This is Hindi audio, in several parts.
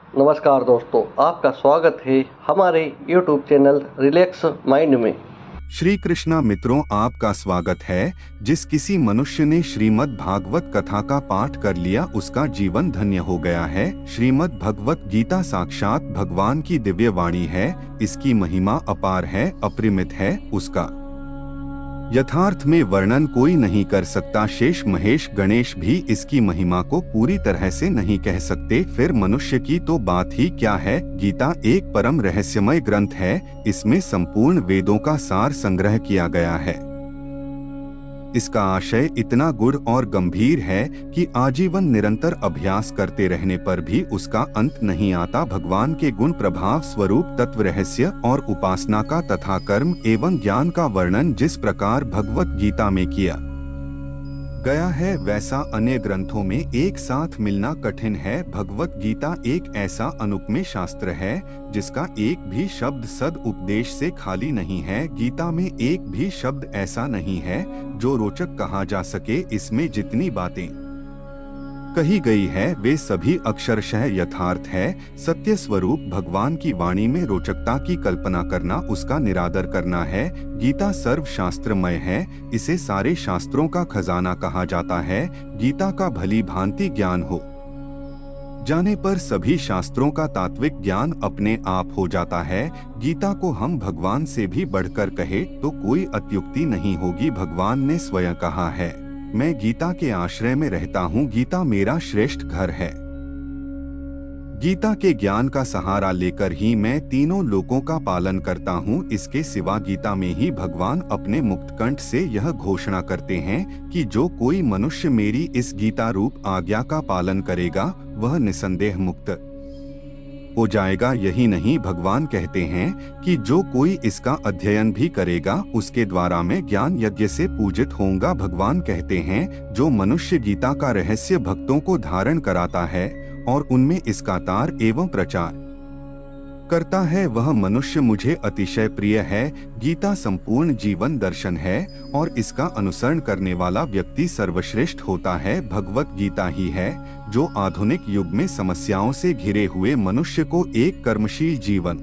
नमस्कार दोस्तों, आपका स्वागत है हमारे YouTube चैनल रिलैक्स माइंड में। श्री कृष्णा मित्रों, आपका स्वागत है। जिस किसी मनुष्य ने श्रीमद् भागवत कथा का पाठ कर लिया उसका जीवन धन्य हो गया है। श्रीमद् भगवत गीता साक्षात भगवान की दिव्य वाणी है। इसकी महिमा अपार है, अपरिमित है। उसका यथार्थ में वर्णन कोई नहीं कर सकता। शेष महेश गणेश भी इसकी महिमा को पूरी तरह से नहीं कह सकते। फिर मनुष्य की तो बात ही क्या है। गीता एक परम रहस्यमय ग्रंथ है। इसमें संपूर्ण वेदों का सार संग्रह किया गया है। इसका आशय इतना गूढ़ और गंभीर है कि आजीवन निरंतर अभ्यास करते रहने पर भी उसका अंत नहीं आता। भगवान के गुण प्रभाव स्वरूप तत्व रहस्य और उपासना का तथा कर्म एवं ज्ञान का वर्णन जिस प्रकार भगवत गीता में किया गया है वैसा अन्य ग्रंथों में एक साथ मिलना कठिन है। भगवत गीता एक ऐसा अनुपमेय शास्त्र है जिसका एक भी शब्द सद उपदेश से खाली नहीं है। गीता में एक भी शब्द ऐसा नहीं है जो रोचक कहा जा सके। इसमें जितनी बातें कही गई है वे सभी अक्षरशः यथार्थ है। सत्य स्वरूप भगवान की वाणी में रोचकता की कल्पना करना उसका निरादर करना है। गीता सर्व शास्त्रमय है। इसे सारे शास्त्रों का खजाना कहा जाता है। गीता का भली भांति ज्ञान हो जाने पर सभी शास्त्रों का तात्विक ज्ञान अपने आप हो जाता है। गीता को हम भगवान से भी बढ़कर कहे तो कोई अत्युक्ति नहीं होगी। भगवान ने स्वयं कहा है, मैं गीता के आश्रय में रहता हूँ, गीता मेरा श्रेष्ठ घर है। गीता के ज्ञान का सहारा लेकर ही मैं तीनों लोकों का पालन करता हूँ। इसके सिवा गीता में ही भगवान अपने मुक्तकंठ से यह घोषणा करते हैं कि जो कोई मनुष्य मेरी इस गीता रूप आज्ञा का पालन करेगा वह निसंदेह मुक्त हो जाएगा। यही नहीं, भगवान कहते हैं कि जो कोई इसका अध्ययन भी करेगा उसके द्वारा मैं ज्ञान यज्ञ से पूजित होऊंगा। भगवान कहते हैं जो मनुष्य गीता का रहस्य भक्तों को धारण कराता है और उनमें इसका तार एवं प्रचार करता है वह मनुष्य मुझे अतिशय प्रिय है। गीता संपूर्ण जीवन दर्शन है और इसका अनुसरण करने वाला व्यक्ति सर्वश्रेष्ठ होता है। भगवत गीता ही है जो आधुनिक युग में समस्याओं से घिरे हुए मनुष्य को एक कर्मशील जीवन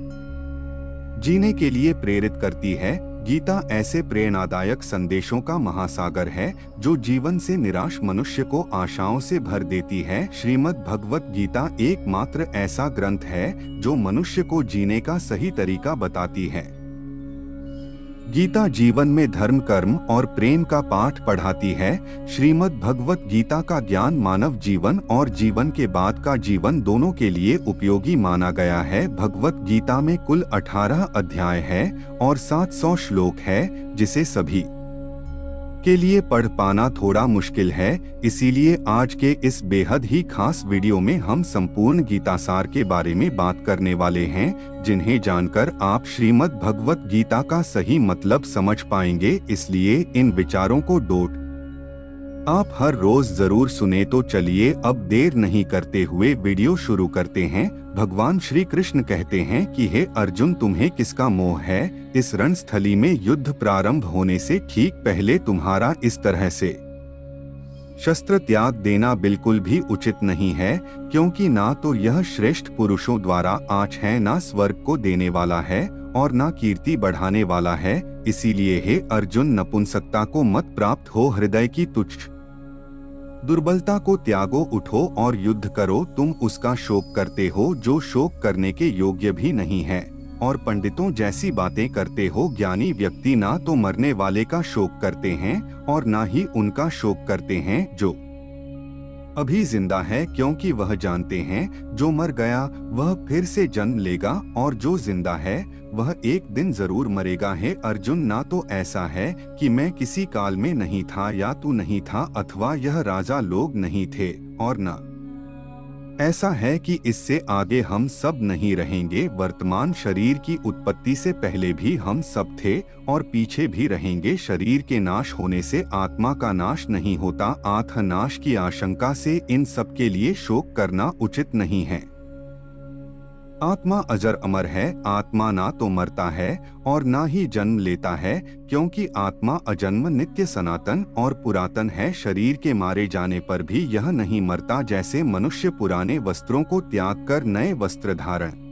जीने के लिए प्रेरित करती है। गीता ऐसे प्रेरणादायक संदेशों का महासागर है जो जीवन से निराश मनुष्य को आशाओं से भर देती है। श्रीमद् भगवत गीता एकमात्र ऐसा ग्रंथ है जो मनुष्य को जीने का सही तरीका बताती है। गीता जीवन में धर्म, कर्म और प्रेम का पाठ पढ़ाती है। श्रीमद् भगवत गीता का ज्ञान मानव जीवन और जीवन के बाद का जीवन दोनों के लिए उपयोगी माना गया है। भगवत गीता में कुल 18 अध्याय है और 700 श्लोक है जिसे सभी के लिए पढ़ पाना थोड़ा मुश्किल है। इसीलिए आज के इस बेहद ही खास वीडियो में हम संपूर्ण गीता सार के बारे में बात करने वाले हैं जिन्हें जानकर आप श्रीमद् भगवत गीता का सही मतलब समझ पाएंगे। इसलिए इन विचारों को डोट आप हर रोज जरूर सुने। तो चलिए अब देर नहीं करते हुए वीडियो शुरू करते हैं। भगवान श्री कृष्ण कहते हैं कि हे अर्जुन, तुम्हें किसका मोह है। इस रणस्थली में युद्ध प्रारंभ होने से ठीक पहले तुम्हारा इस तरह से शस्त्र त्याग देना बिल्कुल भी उचित नहीं है, क्योंकि ना तो यह श्रेष्ठ पुरुषों द्वारा आँच है, ना स्वर्ग को देने वाला है और ना कीर्ति बढ़ाने वाला है। इसीलिए हे अर्जुन, नपुंसकता को मत प्राप्त हो, हृदय की तुच्छ दुर्बलता को त्यागो, उठो और युद्ध करो। तुम उसका शोक करते हो जो शोक करने के योग्य भी नहीं है और पंडितों जैसी बातें करते हो। ज्ञानी व्यक्ति ना तो मरने वाले का शोक करते हैं और ना ही उनका शोक करते हैं जो अभी जिंदा है, क्योंकि वह जानते हैं जो मर गया वह फिर से जन्म लेगा और जो जिंदा है वह एक दिन जरूर मरेगा। हे अर्जुन, ना तो ऐसा है कि मैं किसी काल में नहीं था या तू नहीं था अथवा यह राजा लोग नहीं थे, और न ऐसा है कि इससे आगे हम सब नहीं रहेंगे। वर्तमान शरीर की उत्पत्ति से पहले भी हम सब थे और पीछे भी रहेंगे। शरीर के नाश होने से आत्मा का नाश नहीं होता। आत्म नाश की आशंका से इन सब के लिए शोक करना उचित नहीं है। आत्मा अजर अमर है, आत्मा ना तो मरता है और ना ही जन्म लेता है, क्योंकि आत्मा अजन्म नित्य सनातन और पुरातन है। शरीर के मारे जाने पर भी यह नहीं मरता। जैसे मनुष्य पुराने वस्त्रों को त्याग कर नए वस्त्र धारण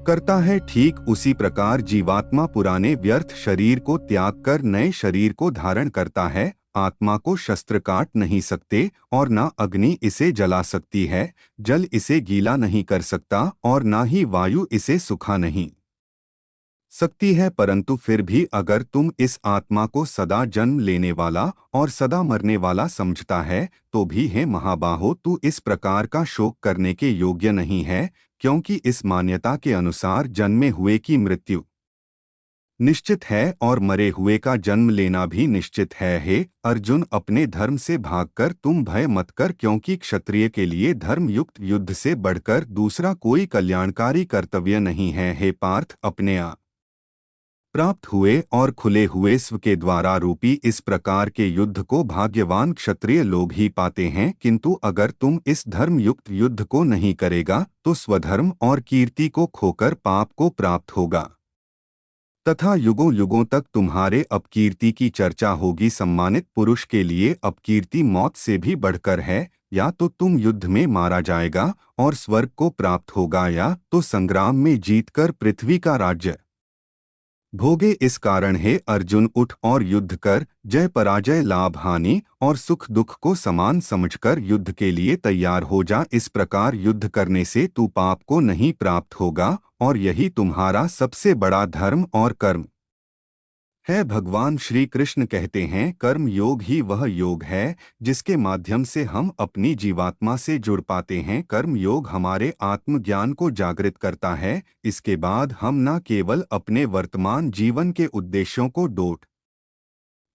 करता है, ठीक उसी प्रकार जीवात्मा पुराने व्यर्थ शरीर को त्याग कर नए शरीर को धारण करता है। आत्मा को शस्त्र काट नहीं सकते और ना अग्नि इसे जला सकती है, जल इसे गीला नहीं कर सकता और ना ही वायु इसे सुखा नहीं सकती है। परंतु फिर भी अगर तुम इस आत्मा को सदा जन्म लेने वाला और सदा मरने वाला समझता है, तो भी है महाबाहो, तू इस प्रकार का शोक करने के योग्य नहीं है, क्योंकि इस मान्यता के अनुसार जन्मे हुए की मृत्यु निश्चित है और मरे हुए का जन्म लेना भी निश्चित है। हे अर्जुन, अपने धर्म से भागकर तुम भय मत कर, क्योंकि क्षत्रिय के लिए धर्म युक्त युद्ध से बढ़कर दूसरा कोई कल्याणकारी कर्तव्य नहीं है। हे पार्थ, अपने प्राप्त हुए और खुले हुए स्व के द्वारा रूपी इस प्रकार के युद्ध को भाग्यवान क्षत्रिय लोग ही पाते हैं, किंतु अगर तुम इस धर्म युक्त युद्ध को नहीं करेगा तो स्वधर्म और कीर्ति को खोकर पाप को प्राप्त होगा तथा युगों युगों तक तुम्हारे अपकीर्ति की चर्चा होगी। सम्मानित पुरुष के लिए अपकीर्ति मौत से भी बढ़कर है। या तो तुम युद्ध में मारा जाएगा और स्वर्ग को प्राप्त होगा, या तो संग्राम में जीतकर पृथ्वी का राज्य भोगे। इस कारण हे अर्जुन, उठ और युद्ध कर। जय पराजय, लाभ हानि और सुख दुख को समान समझकर युद्ध के लिए तैयार हो जा। इस प्रकार युद्ध करने से तू पाप को नहीं प्राप्त होगा और यही तुम्हारा सबसे बड़ा धर्म और कर्म है। भगवान श्री कृष्ण कहते हैं, कर्म योग ही वह योग है जिसके माध्यम से हम अपनी जीवात्मा से जुड़ पाते हैं। कर्म योग हमारे आत्मज्ञान को जागृत करता है। इसके बाद हम न केवल अपने वर्तमान जीवन के उद्देश्यों को डोट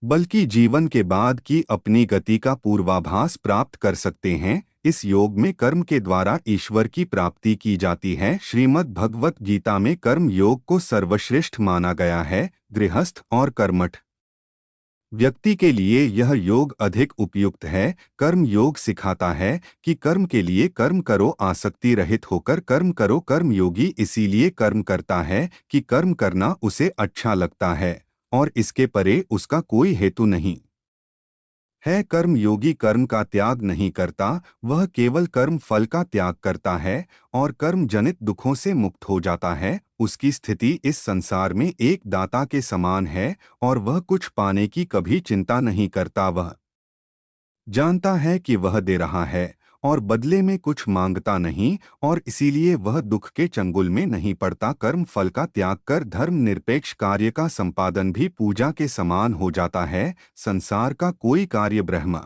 बल्कि जीवन के बाद की अपनी गति का पूर्वाभास प्राप्त कर सकते हैं। इस योग में कर्म के द्वारा ईश्वर की प्राप्ति की जाती है। श्रीमद् भगवत गीता में कर्म योग को सर्वश्रेष्ठ माना गया है। गृहस्थ और कर्मठ व्यक्ति के लिए यह योग अधिक उपयुक्त है। कर्म योग सिखाता है कि कर्म के लिए कर्म करो, आसक्ति रहित होकर कर्म करो। कर्म योगी इसीलिए कर्म करता है कि कर्म करना उसे अच्छा लगता है और इसके परे उसका कोई हेतु नहीं है। कर्म योगी कर्म का त्याग नहीं करता, वह केवल कर्म फल का त्याग करता है और कर्म जनित दुखों से मुक्त हो जाता है। उसकी स्थिति इस संसार में एक दाता के समान है और वह कुछ पाने की कभी चिंता नहीं करता। वह जानता है कि वह दे रहा है और बदले में कुछ मांगता नहीं, और इसीलिए वह दुख के चंगुल में नहीं पड़ता। कर्म फल का त्याग कर धर्म निरपेक्ष कार्य का संपादन भी पूजा के समान हो जाता है। संसार का कोई कार्य ब्रह्म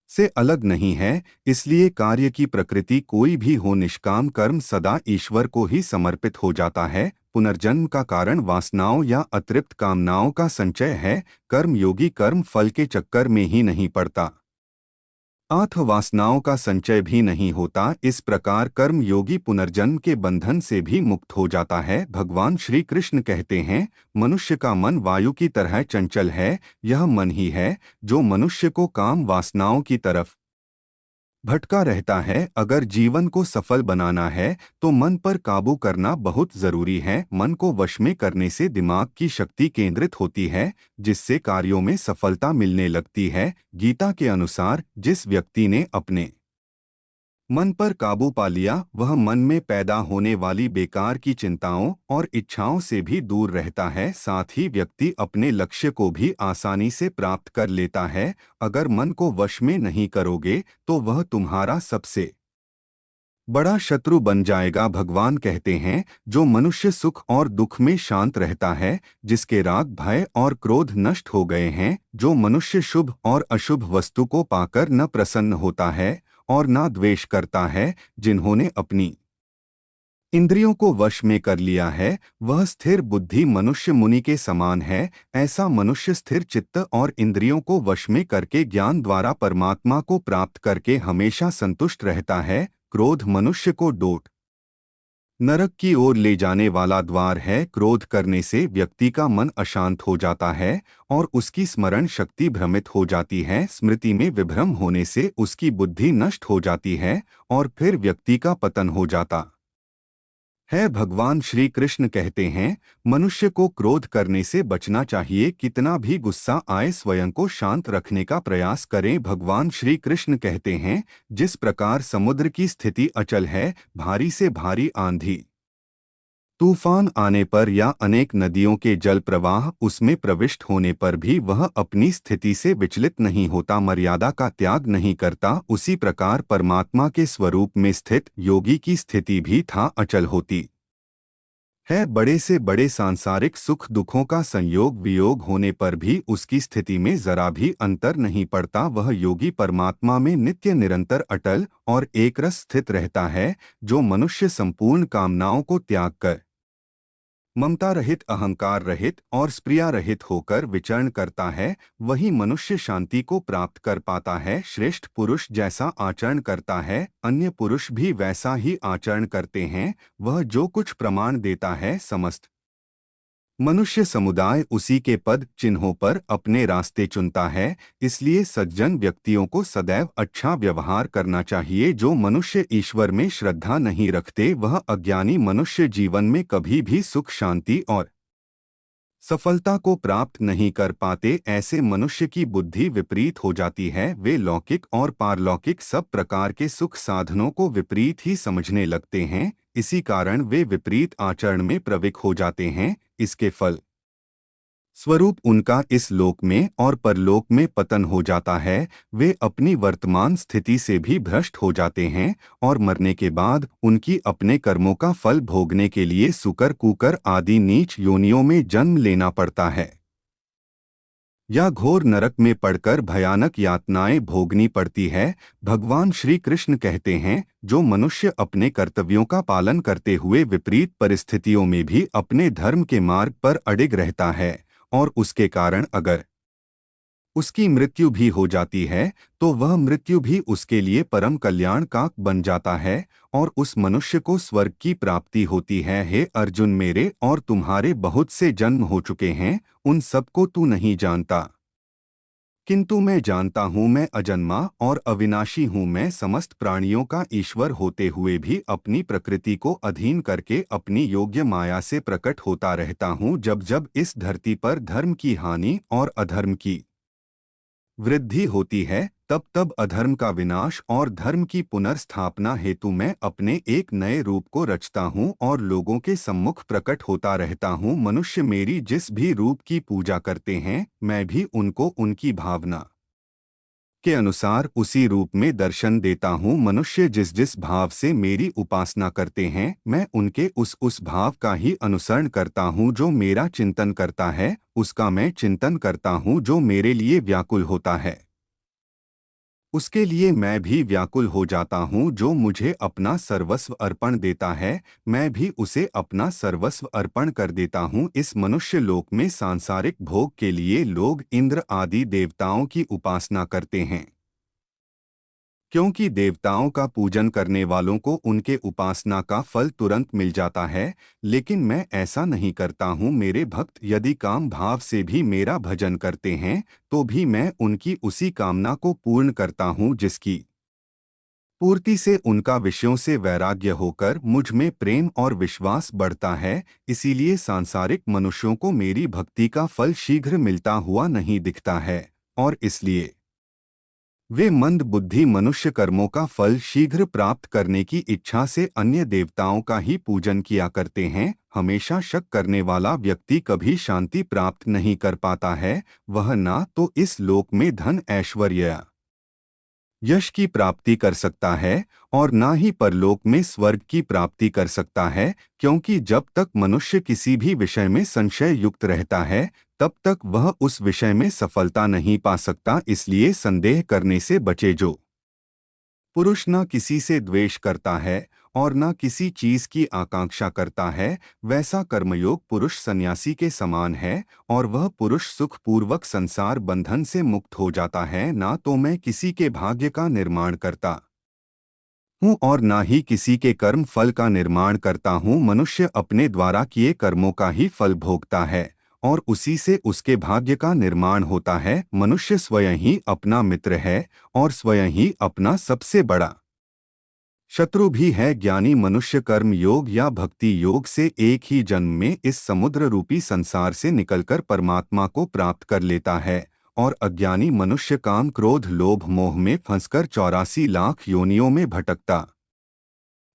से अलग नहीं है, इसलिए कार्य की प्रकृति कोई भी हो, निष्काम कर्म सदा ईश्वर को ही समर्पित हो जाता है। पुनर्जन्म का कारण वासनाओं या अतृप्त कामनाओं का संचय है। कर्म योगी कर्म फल के चक्कर में ही नहीं पड़ता, आत्म वासनाओं का संचय भी नहीं होता। इस प्रकार कर्म योगी पुनर्जन्म के बंधन से भी मुक्त हो जाता है। भगवान श्री कृष्ण कहते हैं, मनुष्य का मन वायु की तरह चंचल है। यह मन ही है जो मनुष्य को काम वासनाओं की तरफ भटका रहता है। अगर जीवन को सफल बनाना है तो मन पर काबू करना बहुत जरूरी है। मन को वश में करने से दिमाग की शक्ति केंद्रित होती है, जिससे कार्यों में सफलता मिलने लगती है। गीता के अनुसार जिस व्यक्ति ने अपने मन पर काबू पा लिया, वह मन में पैदा होने वाली बेकार की चिंताओं और इच्छाओं से भी दूर रहता है। साथ ही व्यक्ति अपने लक्ष्य को भी आसानी से प्राप्त कर लेता है। अगर मन को वश में नहीं करोगे तो वह तुम्हारा सबसे बड़ा शत्रु बन जाएगा। भगवान कहते हैं, जो मनुष्य सुख और दुख में शांत रहता है, जिसके राग भय और क्रोध नष्ट हो गए हैं, जो मनुष्य शुभ और अशुभ वस्तु को पाकर न प्रसन्न होता है और ना द्वेष करता है, जिन्होंने अपनी इंद्रियों को वश में कर लिया है, वह स्थिर बुद्धि मनुष्य मुनि के समान है। ऐसा मनुष्य स्थिर चित्त और इंद्रियों को वश में करके ज्ञान द्वारा परमात्मा को प्राप्त करके हमेशा संतुष्ट रहता है। क्रोध मनुष्य को डोट नरक की ओर ले जाने वाला द्वार है। क्रोध करने से व्यक्ति का मन अशांत हो जाता है और उसकी स्मरण शक्ति भ्रमित हो जाती है। स्मृति में विभ्रम होने से उसकी बुद्धि नष्ट हो जाती है और फिर व्यक्ति का पतन हो जाता है। भगवान श्री कृष्ण कहते हैं, मनुष्य को क्रोध करने से बचना चाहिए। कितना भी गुस्सा आए स्वयं को शांत रखने का प्रयास करें। भगवान श्री कृष्ण कहते हैं, जिस प्रकार समुद्र की स्थिति अचल है, भारी से भारी आंधी तूफान आने पर या अनेक नदियों के जल प्रवाह उसमें प्रविष्ट होने पर भी वह अपनी स्थिति से विचलित नहीं होता, मर्यादा का त्याग नहीं करता, उसी प्रकार परमात्मा के स्वरूप में स्थित योगी की स्थिति भी था अचल होती है। बड़े से बड़े सांसारिक सुख दुखों का संयोग वियोग होने पर भी उसकी स्थिति में जरा भी अंतर नहीं पड़ता। वह योगी परमात्मा में नित्य निरंतर अटल और एकरस स्थित रहता है। जो मनुष्य संपूर्ण कामनाओं को त्याग कर ममता रहित, अहंकार रहित और स्प्रिया रहित होकर विचरण करता है, वही मनुष्य शांति को प्राप्त कर पाता है। श्रेष्ठ पुरुष जैसा आचरण करता है, अन्य पुरुष भी वैसा ही आचरण करते हैं। वह जो कुछ प्रमाण देता है, समस्त मनुष्य समुदाय उसी के पद चिन्हों पर अपने रास्ते चुनता है। इसलिए सज्जन व्यक्तियों को सदैव अच्छा व्यवहार करना चाहिए। जो मनुष्य ईश्वर में श्रद्धा नहीं रखते, वह अज्ञानी मनुष्य जीवन में कभी भी सुख शांति और सफलता को प्राप्त नहीं कर पाते। ऐसे मनुष्य की बुद्धि विपरीत हो जाती है। वे लौकिक और पारलौकिक सब प्रकार के सुख साधनों को विपरीत ही समझने लगते हैं। इसी कारण वे विपरीत आचरण में प्रवृत्त हो जाते हैं। इसके फल स्वरूप उनका इस लोक में और परलोक में पतन हो जाता है। वे अपनी वर्तमान स्थिति से भी भ्रष्ट हो जाते हैं और मरने के बाद उनकी अपने कर्मों का फल भोगने के लिए सुकर कुकर आदि नीच योनियों में जन्म लेना पड़ता है या घोर नरक में पड़कर भयानक यातनाएं भोगनी पड़ती है। भगवान श्री कृष्ण कहते हैं, जो मनुष्य अपने कर्तव्यों का पालन करते हुए विपरीत परिस्थितियों में भी अपने धर्म के मार्ग पर अडिग रहता है और उसके कारण अगर उसकी मृत्यु भी हो जाती है, तो वह मृत्यु भी उसके लिए परम कल्याण का बन जाता है और उस मनुष्य को स्वर्ग की प्राप्ति होती है। हे अर्जुन, मेरे और तुम्हारे बहुत से जन्म हो चुके हैं, उन सबको तू नहीं जानता, किंतु मैं जानता हूँ। मैं अजन्मा और अविनाशी हूँ। मैं समस्त प्राणियों का ईश्वर होते हुए भी अपनी प्रकृति को अधीन करके अपनी योग्य माया से प्रकट होता रहता हूँ। जब जब इस धरती पर धर्म की हानि और अधर्म की वृद्धि होती है, तब तब अधर्म का विनाश और धर्म की पुनर्स्थापना हेतु मैं अपने एक नए रूप को रचता हूँ और लोगों के सम्मुख प्रकट होता रहता हूँ। मनुष्य मेरी जिस भी रूप की पूजा करते हैं, मैं भी उनको उनकी भावना के अनुसार उसी रूप में दर्शन देता हूँ। मनुष्य जिस जिस भाव से मेरी उपासना करते हैं, मैं उनके उस भाव का ही अनुसरण करता हूँ। जो मेरा चिंतन करता है, उसका मैं चिंतन करता हूँ। जो मेरे लिए व्याकुल होता है, उसके लिए मैं भी व्याकुल हो जाता हूँ। जो मुझे अपना सर्वस्व अर्पण देता है, मैं भी उसे अपना सर्वस्व अर्पण कर देता हूँ। इस मनुष्य लोक में सांसारिक भोग के लिए लोग इंद्र आदि देवताओं की उपासना करते हैं, क्योंकि देवताओं का पूजन करने वालों को उनके उपासना का फल तुरंत मिल जाता है। लेकिन मैं ऐसा नहीं करता हूँ। मेरे भक्त यदि काम भाव से भी मेरा भजन करते हैं, तो भी मैं उनकी उसी कामना को पूर्ण करता हूँ जिसकी पूर्ति से उनका विषयों से वैराग्य होकर मुझ में प्रेम और विश्वास बढ़ता है। इसीलिए सांसारिक मनुष्यों को मेरी भक्ति का फल शीघ्र मिलता हुआ नहीं दिखता है और इसलिए वे मंद बुद्धि मनुष्य कर्मों का फल शीघ्र प्राप्त करने की इच्छा से अन्य देवताओं का ही पूजन किया करते हैं। हमेशा शक करने वाला व्यक्ति कभी शांति प्राप्त नहीं कर पाता है। वह ना तो इस लोक में धन ऐश्वर्य यश की प्राप्ति कर सकता है और ना ही परलोक में स्वर्ग की प्राप्ति कर सकता है, क्योंकि जब तक मनुष्य किसी भी विषय में संशय युक्त रहता है, तब तक वह उस विषय में सफलता नहीं पा सकता। इसलिए संदेह करने से बचे। जो पुरुष न किसी से द्वेष करता है और न किसी चीज की आकांक्षा करता है, वैसा कर्मयोग पुरुष सन्यासी के समान है और वह पुरुष सुखपूर्वक संसार बंधन से मुक्त हो जाता है। ना तो मैं किसी के भाग्य का निर्माण करता हूँ और ना ही किसी के कर्म फल का निर्माण करता हूँ। मनुष्य अपने द्वारा किए कर्मों का ही फल भोगता है और उसी से उसके भाग्य का निर्माण होता है। मनुष्य स्वयं ही अपना मित्र है और स्वयं ही अपना सबसे बड़ा शत्रु भी है ज्ञानी मनुष्य कर्म योग या भक्ति योग से एक ही जन्म में इस समुद्र रूपी संसार से निकलकर परमात्मा को प्राप्त कर लेता है, और अज्ञानी मनुष्य काम क्रोध लोभ मोह में फंसकर 84 लाख योनियों में भटकता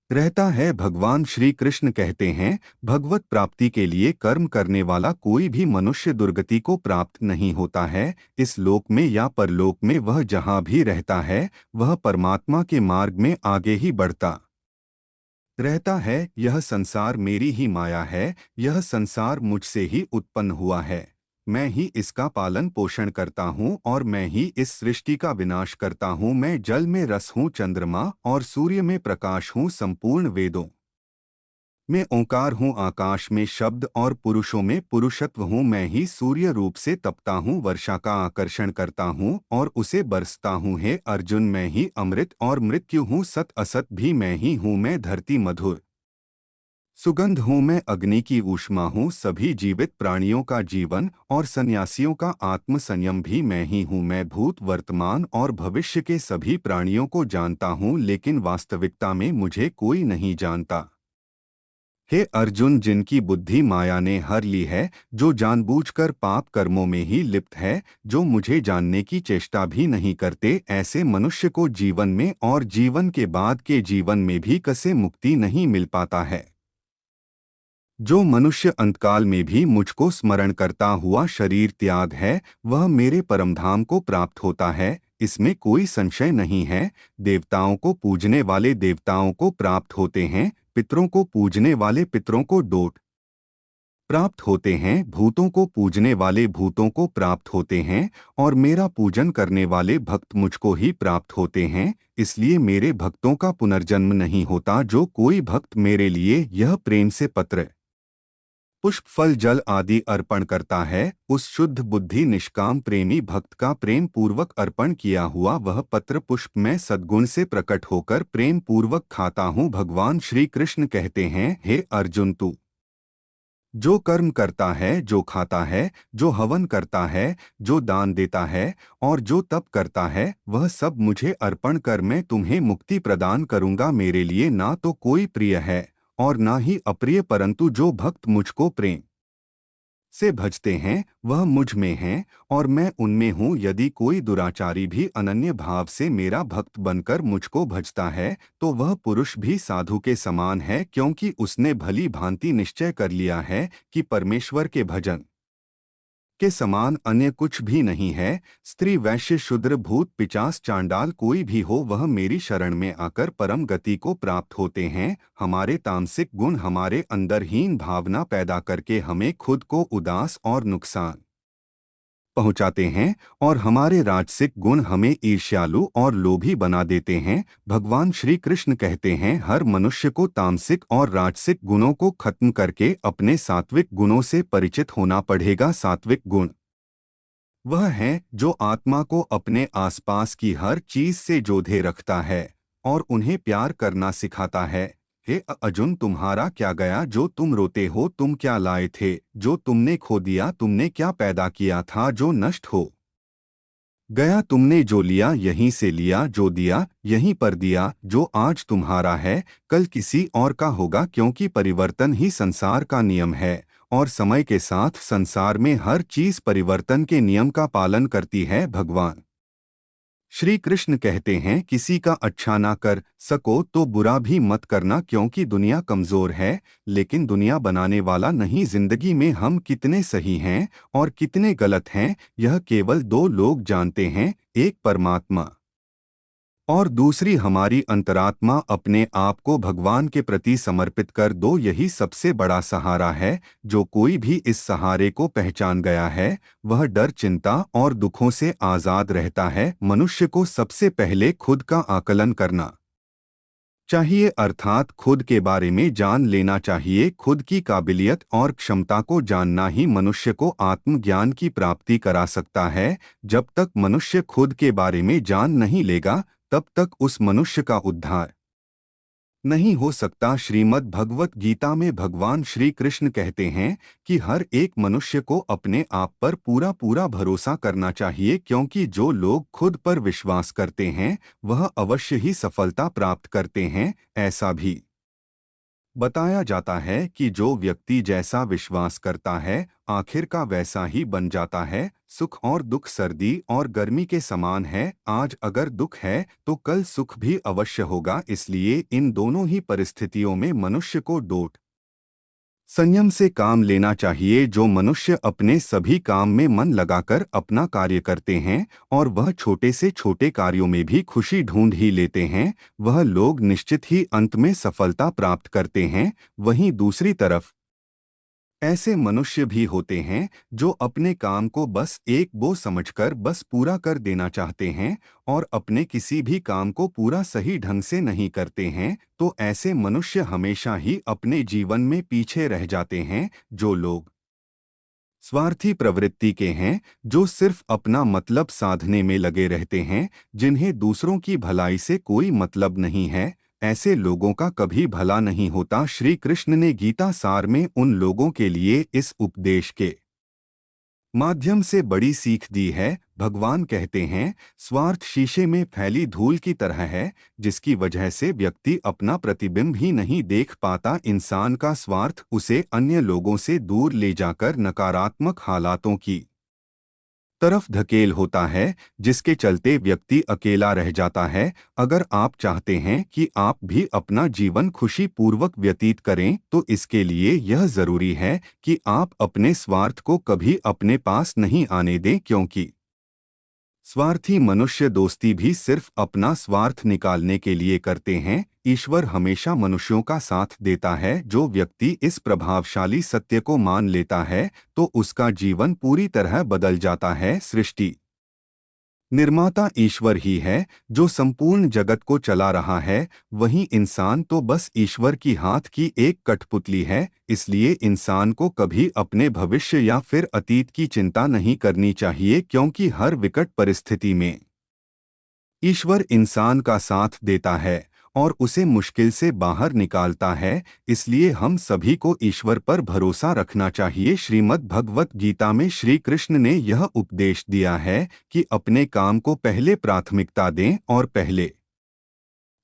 रहता है। भगवान श्री कृष्ण कहते हैं, भगवत प्राप्ति के लिए कर्म करने वाला कोई भी मनुष्य दुर्गति को प्राप्त नहीं होता है। इस लोक में या परलोक में वह जहाँ भी रहता है, वह परमात्मा के मार्ग में आगे ही बढ़ता रहता है। यह संसार मेरी ही माया है, यह संसार मुझसे ही उत्पन्न हुआ है। मैं ही इसका पालन पोषण करता हूँ और मैं ही इस सृष्टि का विनाश करता हूँ। मैं जल में रस हूँ, चंद्रमा और सूर्य में प्रकाश हूँ, संपूर्ण वेदों मैं ओंकार हूँ, आकाश में शब्द और पुरुषों में पुरुषत्व हूँ। मैं ही सूर्य रूप से तपता हूँ, वर्षा का आकर्षण करता हूँ और उसे बरसता हूँ। हे अर्जुन, मैं ही अमृत और मृत्यु हूँ, सत असत भी मैं ही हूँ। मैं धरती मधुर सुगंध हूँ, मैं अग्नि की ऊष्मा हूँ, सभी जीवित प्राणियों का जीवन और सन्यासियों का आत्म संयम भी मैं ही हूँ। मैं भूत वर्तमान और भविष्य के सभी प्राणियों को जानता हूँ, लेकिन वास्तविकता में मुझे कोई नहीं जानता। हे अर्जुन, जिनकी बुद्धि माया ने हर ली है, जो जानबूझकर पाप कर्मों में ही लिप्त है, जो मुझे जानने की चेष्टा भी नहीं करते, ऐसे मनुष्य को जीवन में और जीवन के बाद के जीवन में भी कसे मुक्ति नहीं मिल पाता है। जो मनुष्य अंतकाल में भी मुझको स्मरण करता हुआ शरीर त्याग है, वह मेरे परमधाम को प्राप्त होता है, इसमें कोई संशय नहीं है। देवताओं को पूजने वाले देवताओं को प्राप्त होते हैं, पितरों को पूजने वाले पितरों को डोट प्राप्त होते हैं, भूतों को पूजने वाले भूतों को प्राप्त होते हैं, और मेरा पूजन करने वाले भक्त मुझको ही प्राप्त होते हैं। इसलिए मेरे भक्तों का पुनर्जन्म नहीं होता। जो कोई भक्त मेरे लिए यह प्रेम से पत्र पुष्प फल जल आदि अर्पण करता है, उस शुद्ध बुद्धि निष्काम प्रेमी भक्त का प्रेम पूर्वक अर्पण किया हुआ वह पत्र पुष्प मैं सद्गुण से प्रकट होकर प्रेम पूर्वक खाता हूँ। भगवान श्री कृष्ण कहते हैं, हे अर्जुन, तू जो कर्म करता है, जो खाता है, जो हवन करता है, जो दान देता है और जो तप करता है, वह सब मुझे अर्पण कर, मैं तुम्हें मुक्ति प्रदान करूंगा। मेरे लिए ना तो कोई प्रिय है और ना ही अप्रिय, परंतु जो भक्त मुझको प्रेम से भजते हैं वह मुझ में हैं और मैं उनमें हूँ। यदि कोई दुराचारी भी अनन्य भाव से मेरा भक्त बनकर मुझको भजता है, तो वह पुरुष भी साधु के समान है, क्योंकि उसने भली भांति निश्चय कर लिया है कि परमेश्वर के भजन के समान अन्य कुछ भी नहीं है। स्त्री वैश्य शूद्र भूत पिचास चांडाल कोई भी हो, वह मेरी शरण में आकर परम गति को प्राप्त होते हैं। हमारे तामसिक गुण हमारे अंदर हीन भावना पैदा करके हमें खुद को उदास और नुकसान पहुंचाते हैं, और हमारे राजसिक गुण हमें ईर्ष्यालु और लोभी बना देते हैं। भगवान श्री कृष्ण कहते हैं, हर मनुष्य को तामसिक और राजसिक गुणों को खत्म करके अपने सात्विक गुणों से परिचित होना पड़ेगा। सात्विक गुण वह है जो आत्मा को अपने आसपास की हर चीज से जोधे रखता है और उन्हें प्यार करना सिखाता है। हे अर्जुन, तुम्हारा क्या गया जो तुम रोते हो? तुम क्या लाए थे जो तुमने खो दिया? तुमने क्या पैदा किया था जो नष्ट हो गया? तुमने जो लिया यहीं से लिया, जो दिया यहीं पर दिया। जो आज तुम्हारा है कल किसी और का होगा, क्योंकि परिवर्तन ही संसार का नियम है और समय के साथ संसार में हर चीज परिवर्तन के नियम का पालन करती है। भगवान श्री कृष्ण कहते हैं, किसी का अच्छा ना कर सको तो बुरा भी मत करना, क्योंकि दुनिया कमजोर है लेकिन दुनिया बनाने वाला नहीं। जिंदगी में हम कितने सही हैं और कितने गलत हैं, यह केवल दो लोग जानते हैं, एक परमात्मा और दूसरी हमारी अंतरात्मा। अपने आप को भगवान के प्रति समर्पित कर दो, यही सबसे बड़ा सहारा है। जो कोई भी इस सहारे को पहचान गया है, वह डर चिंता और दुखों से आजाद रहता है। मनुष्य को सबसे पहले खुद का आकलन करना चाहिए, अर्थात खुद के बारे में जान लेना चाहिए। खुद की काबिलियत और क्षमता को जानना ही मनुष्य को आत्मज्ञान की प्राप्ति करा सकता है। जब तक मनुष्य खुद के बारे में जान नहीं लेगा, तब तक उस मनुष्य का उद्धार नहीं हो सकता। श्रीमद् भगवत गीता में भगवान श्री कृष्ण कहते हैं कि हर एक मनुष्य को अपने आप पर पूरा पूरा भरोसा करना चाहिए, क्योंकि जो लोग खुद पर विश्वास करते हैं वह अवश्य ही सफलता प्राप्त करते हैं। ऐसा भी बताया जाता है कि जो व्यक्ति जैसा विश्वास करता है आखिर का वैसा ही बन जाता है। सुख और दुख सर्दी और गर्मी के समान है। आज अगर दुख है तो कल सुख भी अवश्य होगा। इसलिए इन दोनों ही परिस्थितियों में मनुष्य को डोट संयम से काम लेना चाहिए। जो मनुष्य अपने सभी काम में मन लगाकर अपना कार्य करते हैं और वह छोटे से छोटे कार्यों में भी खुशी ढूंढ ही लेते हैं, वह लोग निश्चित ही अंत में सफलता प्राप्त करते हैं। वहीं दूसरी तरफ ऐसे मनुष्य भी होते हैं जो अपने काम को बस एक बो समझकर बस पूरा कर देना चाहते हैं और अपने किसी भी काम को पूरा सही ढंग से नहीं करते हैं। तो ऐसे मनुष्य हमेशा ही अपने जीवन में पीछे रह जाते हैं। जो लोग स्वार्थी प्रवृत्ति के हैं, जो सिर्फ अपना मतलब साधने में लगे रहते हैं, जिन्हें दूसरों की भलाई से कोई मतलब नहीं है, ऐसे लोगों का कभी भला नहीं होता। श्री कृष्ण ने गीता सार में उन लोगों के लिए इस उपदेश के माध्यम से बड़ी सीख दी है। भगवान कहते हैं, स्वार्थ शीशे में फैली धूल की तरह है, जिसकी वजह से व्यक्ति अपना प्रतिबिंब ही नहीं देख पाता। इंसान का स्वार्थ उसे अन्य लोगों से दूर ले जाकर नकारात्मक हालातों की तरफ धकेल होता है, जिसके चलते व्यक्ति अकेला रह जाता है। अगर आप चाहते हैं कि आप भी अपना जीवन खुशी पूर्वक व्यतीत करें तो इसके लिए यह जरूरी है कि आप अपने स्वार्थ को कभी अपने पास नहीं आने दें, क्योंकि स्वार्थी मनुष्य दोस्ती भी सिर्फ अपना स्वार्थ निकालने के लिए करते हैं। ईश्वर हमेशा मनुष्यों का साथ देता है। जो व्यक्ति इस प्रभावशाली सत्य को मान लेता है तो उसका जीवन पूरी तरह बदल जाता है। सृष्टि निर्माता ईश्वर ही है जो संपूर्ण जगत को चला रहा है, वहीं इंसान तो बस ईश्वर की हाथ की एक कठपुतली है। इसलिए इंसान को कभी अपने भविष्य या फिर अतीत की चिंता नहीं करनी चाहिए, क्योंकि हर विकट परिस्थिति में ईश्वर इंसान का साथ देता है और उसे मुश्किल से बाहर निकालता है। इसलिए हम सभी को ईश्वर पर भरोसा रखना चाहिए। श्रीमद् भगवत गीता में श्री कृष्ण ने यह उपदेश दिया है कि अपने काम को पहले प्राथमिकता दें और पहले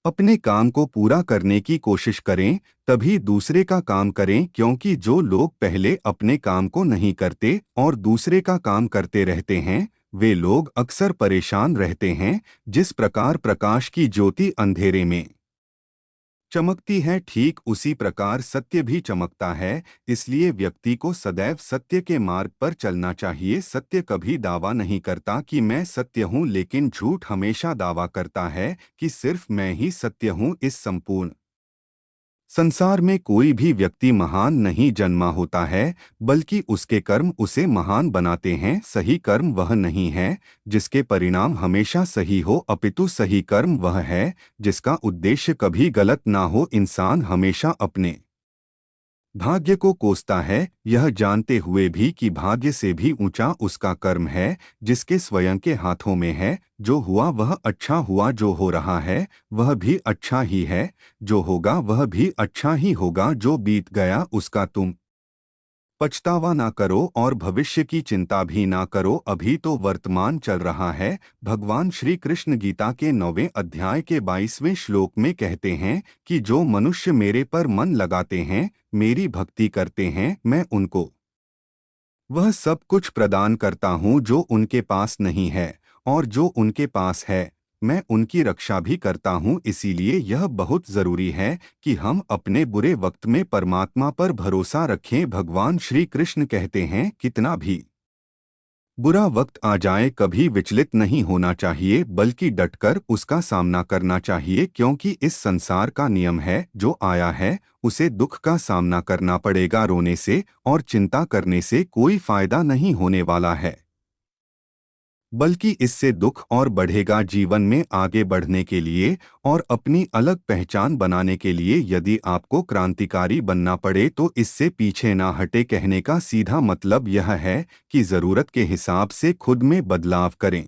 अपने काम को पूरा करने की कोशिश करें, तभी दूसरे का काम करें। क्योंकि जो लोग पहले अपने काम को नहीं करते और दूसरे का काम करते रहते हैं, वे लोग अक्सर परेशान रहते हैं। जिस प्रकार प्रकाश की ज्योति अंधेरे में चमकती है, ठीक उसी प्रकार सत्य भी चमकता है। इसलिए व्यक्ति को सदैव सत्य के मार्ग पर चलना चाहिए। सत्य कभी दावा नहीं करता कि मैं सत्य हूँ, लेकिन झूठ हमेशा दावा करता है कि सिर्फ मैं ही सत्य हूँ। इस संपूर्ण संसार में कोई भी व्यक्ति महान नहीं जन्मा होता है, बल्कि उसके कर्म उसे महान बनाते हैं। सही कर्म वह नहीं है जिसके परिणाम हमेशा सही हो, अपितु सही कर्म वह है जिसका उद्देश्य कभी गलत ना हो। इंसान हमेशा अपने भाग्य को कोसता है, यह जानते हुए भी कि भाग्य से भी ऊंचा उसका कर्म है, जिसके स्वयं के हाथों में है। जो हुआ वह अच्छा हुआ, जो हो रहा है वह भी अच्छा ही है, जो होगा वह भी अच्छा ही होगा। जो बीत गया उसका तुम पछतावा ना करो और भविष्य की चिंता भी ना करो, अभी तो वर्तमान चल रहा है। भगवान श्री कृष्ण गीता के 9वें अध्याय के 22वें श्लोक में कहते हैं कि जो मनुष्य मेरे पर मन लगाते हैं, मेरी भक्ति करते हैं, मैं उनको वह सब कुछ प्रदान करता हूँ जो उनके पास नहीं है, और जो उनके पास है मैं उनकी रक्षा भी करता हूँ। इसीलिए यह बहुत जरूरी है कि हम अपने बुरे वक्त में परमात्मा पर भरोसा रखें। भगवान श्री कृष्ण कहते हैं, कितना भी बुरा वक्त आ जाए कभी विचलित नहीं होना चाहिए, बल्कि डटकर उसका सामना करना चाहिए। क्योंकि इस संसार का नियम है, जो आया है उसे दुख का सामना करना पड़ेगा। रोने से और चिंता करने से कोई फायदा नहीं होने वाला है, बल्कि इससे दुख और बढ़ेगा। जीवन में आगे बढ़ने के लिए और अपनी अलग पहचान बनाने के लिए यदि आपको क्रांतिकारी बनना पड़े तो इससे पीछे ना हटे। कहने का सीधा मतलब यह है कि जरूरत के हिसाब से खुद में बदलाव करें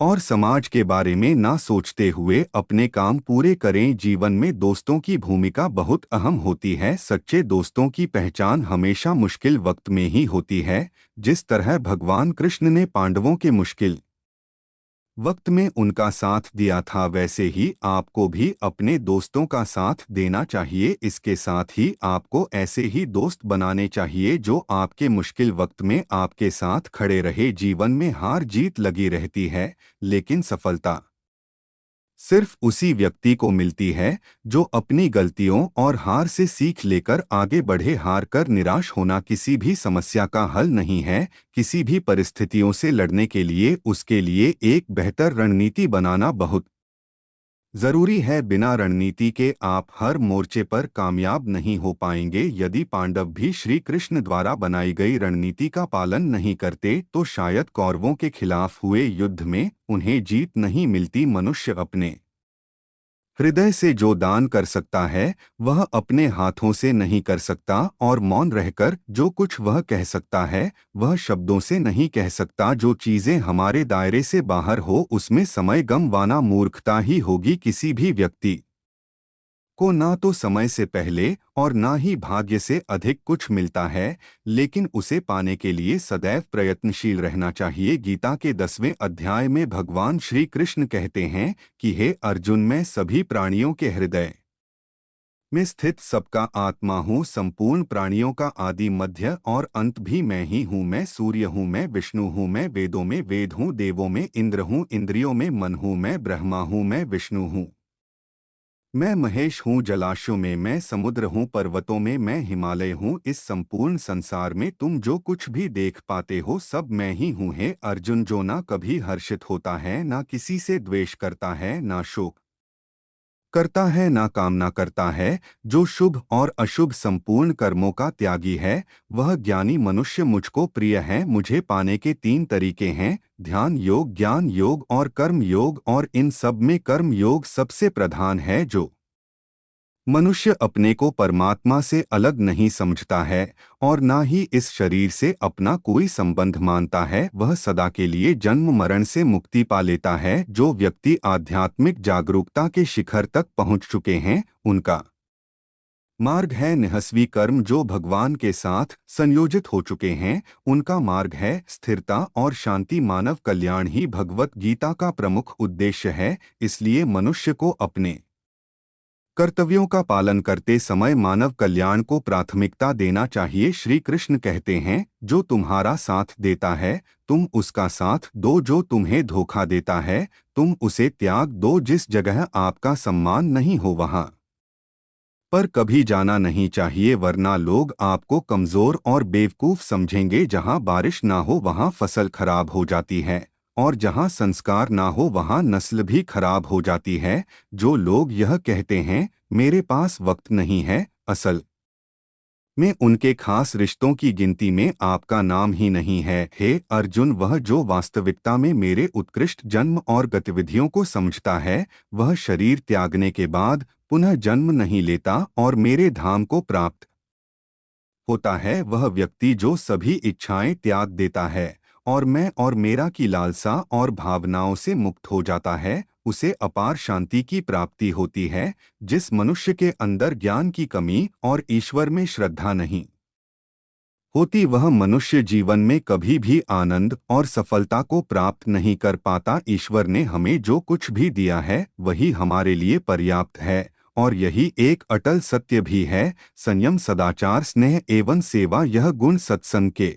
और समाज के बारे में ना सोचते हुए अपने काम पूरे करें। जीवन में दोस्तों की भूमिका बहुत अहम होती है। सच्चे दोस्तों की पहचान हमेशा मुश्किल वक्त में ही होती है। जिस तरह भगवान कृष्ण ने पांडवों के मुश्किल वक्त में उनका साथ दिया था, वैसे ही आपको भी अपने दोस्तों का साथ देना चाहिए। इसके साथ ही आपको ऐसे ही दोस्त बनाने चाहिए जो आपके मुश्किल वक्त में आपके साथ खड़े रहे। जीवन में हार जीत लगी रहती है, लेकिन सफलता सिर्फ उसी व्यक्ति को मिलती है जो अपनी गलतियों और हार से सीख लेकर आगे बढ़े। हार कर निराश होना किसी भी समस्या का हल नहीं है। किसी भी परिस्थितियों से लड़ने के लिए उसके लिए एक बेहतर रणनीति बनाना बहुत जरूरी है। बिना रणनीति के आप हर मोर्चे पर कामयाब नहीं हो पाएंगे। यदि पांडव भी श्री कृष्ण द्वारा बनाई गई रणनीति का पालन नहीं करते तो शायद कौरवों के खिलाफ हुए युद्ध में उन्हें जीत नहीं मिलती। मनुष्य अपने हृदय से जो दान कर सकता है वह अपने हाथों से नहीं कर सकता, और मौन रहकर जो कुछ वह कह सकता है वह शब्दों से नहीं कह सकता। जो चीजें हमारे दायरे से बाहर हो उसमें समय गंवाना मूर्खता ही होगी। किसी भी व्यक्ति को ना तो समय से पहले और ना ही भाग्य से अधिक कुछ मिलता है, लेकिन उसे पाने के लिए सदैव प्रयत्नशील रहना चाहिए। गीता के 10वें अध्याय में भगवान श्री कृष्ण कहते हैं कि हे अर्जुन, मैं सभी प्राणियों के हृदय में स्थित सबका आत्मा हूँ। संपूर्ण प्राणियों का आदि मध्य और अंत भी मैं ही हूँ। मैं सूर्य हूँ, मैं विष्णु हूँ, मैं वेदों में वेद हूँ, देवों में इंद्र हूँ, इंद्रियों में मन हूँ, मैं ब्रह्मा हूँ, मैं विष्णु हूँ, मैं महेश हूँ। जलाशयों में मैं समुद्र हूँ, पर्वतों में मैं हिमालय हूँ। इस संपूर्ण संसार में तुम जो कुछ भी देख पाते हो सब मैं ही हूँ। हे अर्जुन, जो ना कभी हर्षित होता है, ना किसी से द्वेष करता है, ना शोक करता है, ना कामना करता है, जो शुभ और अशुभ संपूर्ण कर्मों का त्यागी है, वह ज्ञानी मनुष्य मुझको प्रिय है। मुझे पाने के 3 तरीके हैं, ध्यान योग, ज्ञान योग और कर्म योग, और इन सब में कर्म योग सबसे प्रधान है। जो मनुष्य अपने को परमात्मा से अलग नहीं समझता है और ना ही इस शरीर से अपना कोई संबंध मानता है, वह सदा के लिए जन्म मरण से मुक्ति पा लेता है। जो व्यक्ति आध्यात्मिक जागरूकता के शिखर तक पहुंच चुके हैं, उनका मार्ग है निहस्वी कर्म। जो भगवान के साथ संयोजित हो चुके हैं, उनका मार्ग है स्थिरता और शांति। मानव कल्याण ही भगवत गीता का प्रमुख उद्देश्य है। इसलिए मनुष्य को अपने कर्तव्यों का पालन करते समय मानव कल्याण को प्राथमिकता देना चाहिए। श्री कृष्ण कहते हैं, जो तुम्हारा साथ देता है तुम उसका साथ दो, जो तुम्हें धोखा देता है तुम उसे त्याग दो। जिस जगह आपका सम्मान नहीं हो वहां पर कभी जाना नहीं चाहिए, वरना लोग आपको कमजोर और बेवकूफ समझेंगे। जहां बारिश ना हो वहां फसल खराब हो जाती है, और जहां संस्कार ना हो वहां नस्ल भी खराब हो जाती है। जो लोग यह कहते हैं मेरे पास वक्त नहीं है, असल में उनके खास रिश्तों की गिनती में आपका नाम ही नहीं है। हे अर्जुन, वह जो वास्तविकता में मेरे उत्कृष्ट जन्म और गतिविधियों को समझता है, वह शरीर त्यागने के बाद पुनः जन्म नहीं लेता और मेरे धाम को प्राप्त होता है। वह व्यक्ति जो सभी इच्छाएं त्याग देता है और मैं और मेरा की लालसा और भावनाओं से मुक्त हो जाता है, उसे अपार शांति की प्राप्ति होती है। जिस मनुष्य के अंदर ज्ञान की कमी और ईश्वर में श्रद्धा नहीं होती, वह मनुष्य जीवन में कभी भी आनंद और सफलता को प्राप्त नहीं कर पाता। ईश्वर ने हमें जो कुछ भी दिया है वही हमारे लिए पर्याप्त है, और यही एक अटल सत्य भी है। संयम, सदाचार, स्नेह एवं सेवा, यह गुण सत्संग के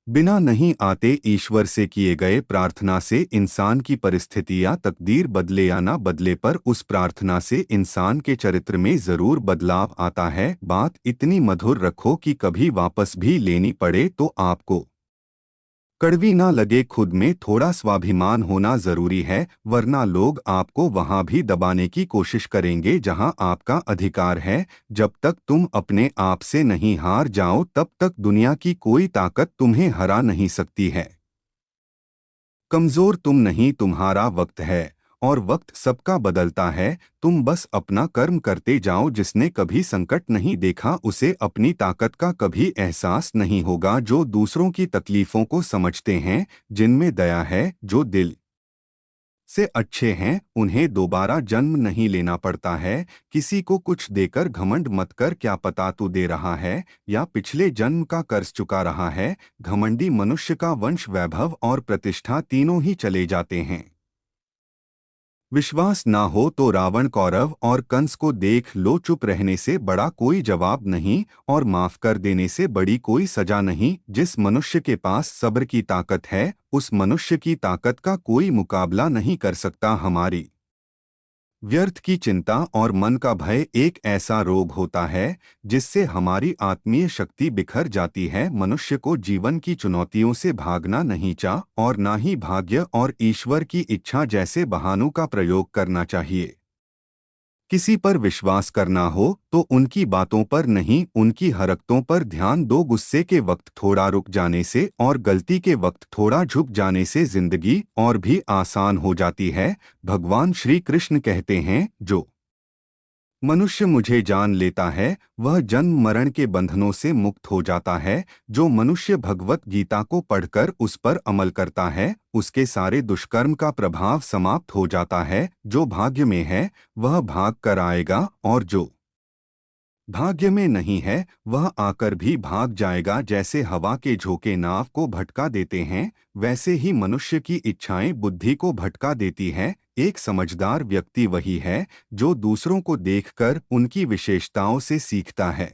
बिना नहीं आते। ईश्वर से किए गए प्रार्थना से इंसान की परिस्थिति या तकदीर बदले या ना बदले, पर उस प्रार्थना से इंसान के चरित्र में जरूर बदलाव आता है। बात इतनी मधुर रखो कि कभी वापस भी लेनी पड़े तो आपको कड़वी ना लगे। खुद में थोड़ा स्वाभिमान होना जरूरी है, वरना लोग आपको वहां भी दबाने की कोशिश करेंगे जहां आपका अधिकार है। जब तक तुम अपने आप से नहीं हार जाओ तब तक दुनिया की कोई ताकत तुम्हें हरा नहीं सकती है। कमजोर तुम नहीं, तुम्हारा वक्त है, और वक्त सबका बदलता है। तुम बस अपना कर्म करते जाओ। जिसने कभी संकट नहीं देखा उसे अपनी ताकत का कभी एहसास नहीं होगा। जो दूसरों की तकलीफों को समझते हैं, जिनमें दया है, जो दिल से अच्छे हैं, उन्हें दोबारा जन्म नहीं लेना पड़ता है। किसी को कुछ देकर घमंड मत कर, क्या पता तू दे रहा है या पिछले जन्म का कर्ज चुका रहा है। घमंडी मनुष्य का वंश, वैभव और प्रतिष्ठा तीनों ही चले जाते हैं। विश्वास ना हो तो रावण, कौरव और कंस को देख लो। चुप रहने से बड़ा कोई जवाब नहीं और माफ कर देने से बड़ी कोई सजा नहीं। जिस मनुष्य के पास सब्र की ताकत है, उस मनुष्य की ताकत का कोई मुकाबला नहीं कर सकता। हमारी व्यर्थ की चिंता और मन का भय एक ऐसा रोग होता है जिससे हमारी आत्मीय शक्ति बिखर जाती है। मनुष्य को जीवन की चुनौतियों से भागना नहीं चाहिए और ना ही भाग्य और ईश्वर की इच्छा जैसे बहानों का प्रयोग करना चाहिए। किसी पर विश्वास करना हो तो उनकी बातों पर नहीं, उनकी हरकतों पर ध्यान दो। गुस्से के वक्त थोड़ा रुक जाने से और गलती के वक्त थोड़ा झुक जाने से जिंदगी और भी आसान हो जाती है। भगवान श्री कृष्ण कहते हैं, जो मनुष्य मुझे जान लेता है वह जन्म मरण के बंधनों से मुक्त हो जाता है। जो मनुष्य भगवत गीता को पढ़कर उस पर अमल करता है, उसके सारे दुष्कर्म का प्रभाव समाप्त हो जाता है। जो भाग्य में है वह भाग कर आएगा और जो भाग्य में नहीं है वह आकर भी भाग जाएगा। जैसे हवा के झोंके नाव को भटका देते हैं, वैसे ही मनुष्य की इच्छाएं बुद्धि को भटका देती हैं। एक समझदार व्यक्ति वही है जो दूसरों को देखकर उनकी विशेषताओं से सीखता है,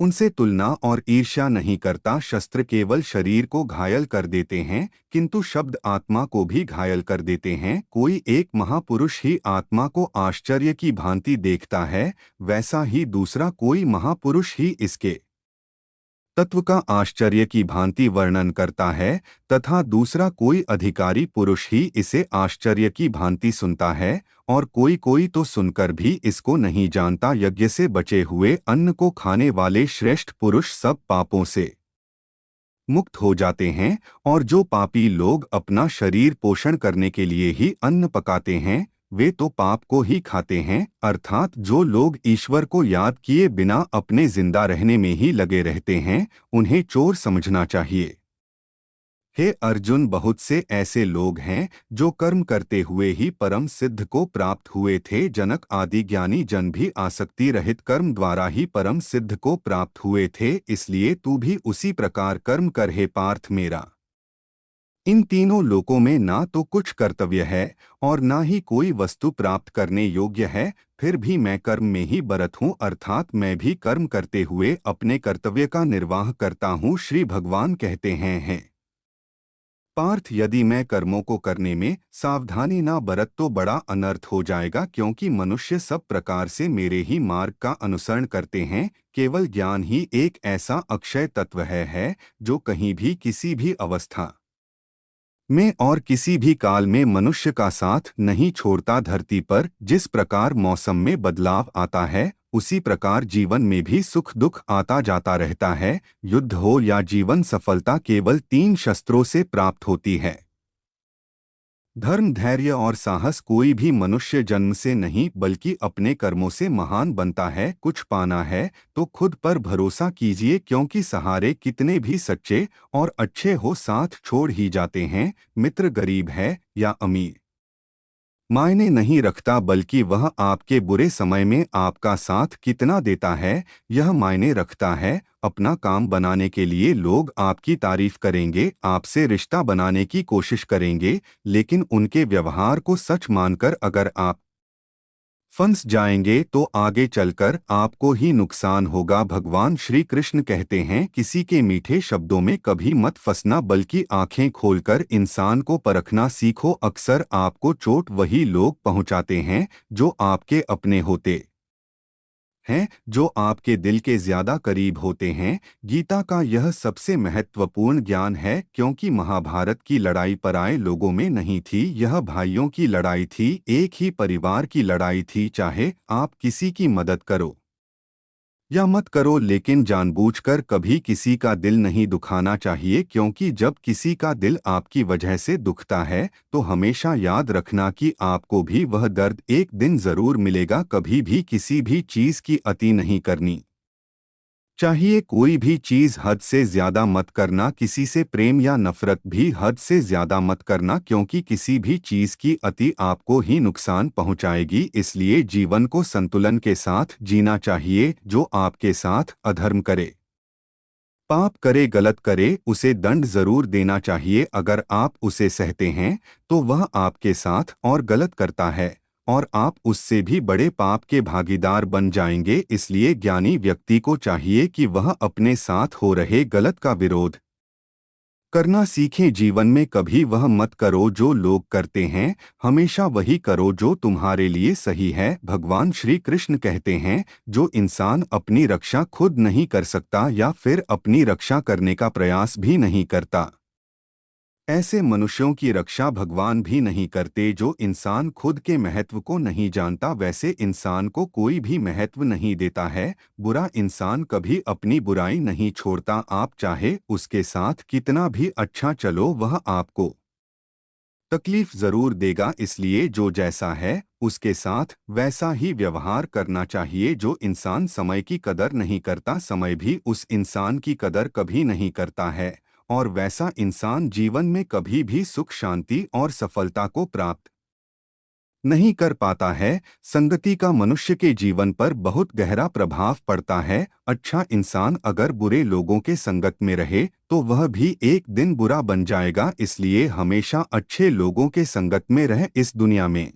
उनसे तुलना और ईर्ष्या नहीं करता। शस्त्र केवल शरीर को घायल कर देते हैं, किंतु शब्द आत्मा को भी घायल कर देते हैं। कोई एक महापुरुष ही आत्मा को आश्चर्य की भांति देखता है, वैसा ही दूसरा कोई महापुरुष ही इसके तत्व का आश्चर्य की भांति वर्णन करता है, तथा दूसरा कोई अधिकारी पुरुष ही इसे आश्चर्य की भांति सुनता है। और कोई कोई तो सुनकर भी इसको नहीं जानता। यज्ञ से बचे हुए अन्न को खाने वाले श्रेष्ठ पुरुष सब पापों से मुक्त हो जाते हैं, और जो पापी लोग अपना शरीर पोषण करने के लिए ही अन्न पकाते हैं, वे तो पाप को ही खाते हैं। अर्थात जो लोग ईश्वर को याद किए बिना अपने जिंदा रहने में ही लगे रहते हैं, उन्हें चोर समझना चाहिए। हे अर्जुन, बहुत से ऐसे लोग हैं जो कर्म करते हुए ही परम सिद्ध को प्राप्त हुए थे। जनक आदि ज्ञानी जन भी आसक्ति रहित कर्म द्वारा ही परम सिद्ध को प्राप्त हुए थे। इसलिए तू भी उसी प्रकार कर्म कर हे पार्थ मेरा। इन तीनों लोकों में ना तो कुछ कर्तव्य है और ना ही कोई वस्तु प्राप्त करने योग्य है, फिर भी मैं कर्म में ही बरत हूँ, अर्थात मैं भी कर्म करते हुए अपने कर्तव्य का निर्वाह करता हूँ। श्री भगवान कहते हैं पार्थ, यदि मैं कर्मों को करने में सावधानी ना बरत तो बड़ा अनर्थ हो जाएगा, क्योंकि मनुष्य सब प्रकार से मेरे ही मार्ग का अनुसरण करते हैं। केवल ज्ञान ही एक ऐसा अक्षय तत्व है जो कहीं भी किसी भी अवस्था में और किसी भी काल में मनुष्य का साथ नहीं छोड़ता। धरती पर जिस प्रकार मौसम में बदलाव आता है, उसी प्रकार जीवन में भी सुख दुख आता जाता रहता है। युद्ध हो या जीवन सफलता केवल 3 शस्त्रों से प्राप्त होती है, धर्म, धैर्य और साहस। कोई भी मनुष्य जन्म से नहीं बल्कि अपने कर्मों से महान बनता है। कुछ पाना है तो खुद पर भरोसा कीजिए, क्योंकि सहारे कितने भी सच्चे और अच्छे हो साथ छोड़ ही जाते हैं। मित्र गरीब है या अमीर मायने नहीं रखता, बल्कि वह आपके बुरे समय में आपका साथ कितना देता है यह मायने रखता है। अपना काम बनाने के लिए लोग आपकी तारीफ करेंगे, आपसे रिश्ता बनाने की कोशिश करेंगे, लेकिन उनके व्यवहार को सच मानकर अगर आप फंस जाएंगे तो आगे चलकर आपको ही नुकसान होगा। भगवान श्री कृष्ण कहते हैं, किसी के मीठे शब्दों में कभी मत फंसना, बल्कि आंखें खोलकर इंसान को परखना सीखो। अक्सर आपको चोट वही लोग पहुंचाते हैं जो आपके अपने होते हैं, जो आपके दिल के ज्यादा करीब होते हैं। गीता का यह सबसे महत्वपूर्ण ज्ञान है, क्योंकि महाभारत की लड़ाई पराये लोगों में नहीं थी, यह भाइयों की लड़ाई थी, एक ही परिवार की लड़ाई थी। चाहे आप किसी की मदद करो या मत करो, लेकिन जानबूझकर कभी किसी का दिल नहीं दुखाना चाहिए, क्योंकि जब किसी का दिल आपकी वजह से दुखता है तो हमेशा याद रखना कि आपको भी वह दर्द एक दिन जरूर मिलेगा। कभी भी किसी भी चीज की अति नहीं करनी। चाहिए कोई भी चीज हद से ज्यादा मत करना, किसी से प्रेम या नफरत भी हद से ज्यादा मत करना, क्योंकि किसी भी चीज की अति आपको ही नुकसान पहुंचाएगी। इसलिए जीवन को संतुलन के साथ जीना चाहिए। जो आपके साथ अधर्म करे, पाप करे, गलत करे, उसे दंड जरूर देना चाहिए। अगर आप उसे सहते हैं तो वह आपके साथ और गलत करता है और आप उससे भी बड़े पाप के भागीदार बन जाएंगे। इसलिए ज्ञानी व्यक्ति को चाहिए कि वह अपने साथ हो रहे गलत का विरोध करना सीखें। जीवन में कभी वह मत करो जो लोग करते हैं, हमेशा वही करो जो तुम्हारे लिए सही है। भगवान श्री कृष्ण कहते हैं, जो इंसान अपनी रक्षा खुद नहीं कर सकता या फिर अपनी रक्षा करने का प्रयास भी नहीं करता, ऐसे मनुष्यों की रक्षा भगवान भी नहीं करते। जो इंसान खुद के महत्व को नहीं जानता, वैसे इंसान को कोई भी महत्व नहीं देता है। बुरा इंसान कभी अपनी बुराई नहीं छोड़ता। आप चाहे उसके साथ कितना भी अच्छा चलो, वह आपको तकलीफ जरूर देगा। इसलिए जो जैसा है उसके साथ वैसा ही व्यवहार करना चाहिए। जो इंसान समय की कदर नहीं करता, समय भी उस इंसान की कदर कभी नहीं करता है, और वैसा इंसान जीवन में कभी भी सुख, शांति और सफलता को प्राप्त नहीं कर पाता है। संगति का मनुष्य के जीवन पर बहुत गहरा प्रभाव पड़ता है। अच्छा इंसान अगर बुरे लोगों के संगत में रहे तो वह भी एक दिन बुरा बन जाएगा। इसलिए हमेशा अच्छे लोगों के संगत में रह। इस दुनिया में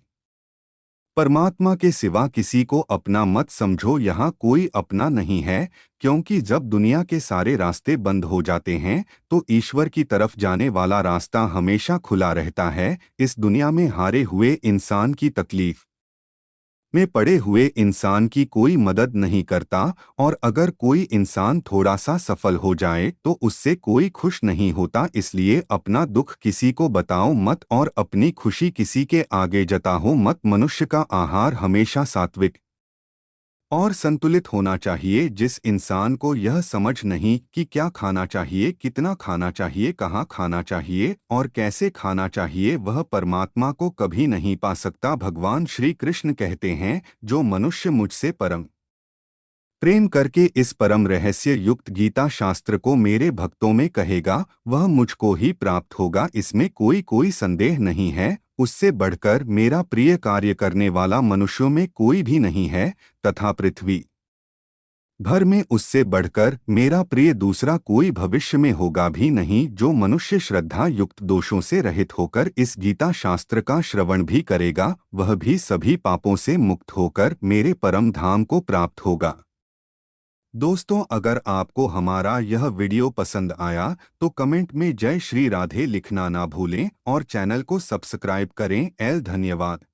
परमात्मा के सिवा किसी को अपना मत समझो। यहाँ कोई अपना नहीं है, क्योंकि जब दुनिया के सारे रास्ते बंद हो जाते हैं तो ईश्वर की तरफ जाने वाला रास्ता हमेशा खुला रहता है। इस दुनिया में हारे हुए इंसान की तकलीफ में पड़े हुए इंसान की कोई मदद नहीं करता, और अगर कोई इंसान थोड़ा सा सफल हो जाए तो उससे कोई खुश नहीं होता। इसलिए अपना दुख किसी को बताओ मत और अपनी खुशी किसी के आगे जताओ मत। मनुष्य का आहार हमेशा सात्विक और संतुलित होना चाहिए। जिस इंसान को यह समझ नहीं कि क्या खाना चाहिए, कितना खाना चाहिए, कहाँ खाना चाहिए और कैसे खाना चाहिए, वह परमात्मा को कभी नहीं पा सकता। भगवान श्री कृष्ण कहते हैं, जो मनुष्य मुझसे परम प्रेम करके इस परम रहस्य युक्त गीता शास्त्र को मेरे भक्तों में कहेगा, वह मुझको ही प्राप्त होगा। इसमें कोई संदेह नहीं है। उससे बढ़कर मेरा प्रिय कार्य करने वाला मनुष्यों में कोई भी नहीं है, तथा पृथ्वी भर में उससे बढ़कर मेरा प्रिय दूसरा कोई भविष्य में होगा भी नहीं। जो मनुष्य श्रद्धा युक्त दोषों से रहित होकर इस गीता शास्त्र का श्रवण भी करेगा, वह भी सभी पापों से मुक्त होकर मेरे परम धाम को प्राप्त होगा। दोस्तों, अगर आपको हमारा यह वीडियो पसंद आया तो कमेंट में जय श्री राधे लिखना ना भूलें और चैनल को सब्सक्राइब करें। धन्यवाद।